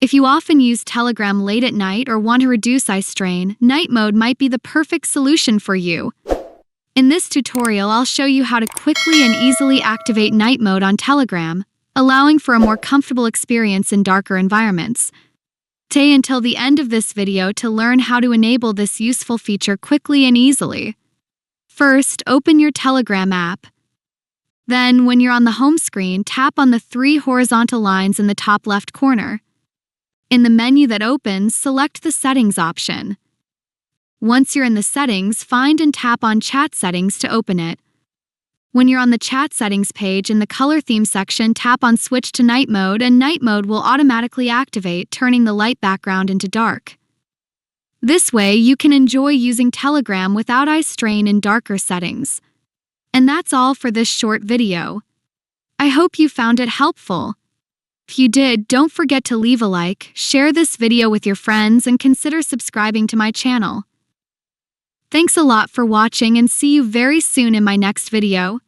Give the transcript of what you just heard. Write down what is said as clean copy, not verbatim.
If you often use Telegram late at night or want to reduce eye strain, night mode might be the perfect solution for you. In this tutorial, I'll show you how to quickly and easily activate night mode on Telegram, allowing for a more comfortable experience in darker environments. Stay until the end of this video to learn how to enable this useful feature quickly and easily. First, open your Telegram app. Then, when you're on the home screen, tap on the 3 horizontal lines in the top left corner. In the menu that opens, select the Settings option. Once you're in the settings, find and tap on Chat Settings to open it. When you're on the Chat Settings page in the Color Theme section, tap on Switch to Night Mode, and Night Mode will automatically activate, turning the light background into dark. This way, you can enjoy using Telegram without eye strain in darker settings. And that's all for this short video. I hope you found it helpful. If you did, don't forget to leave a like, share this video with your friends, and consider subscribing to my channel. Thanks a lot for watching, and see you very soon in my next video.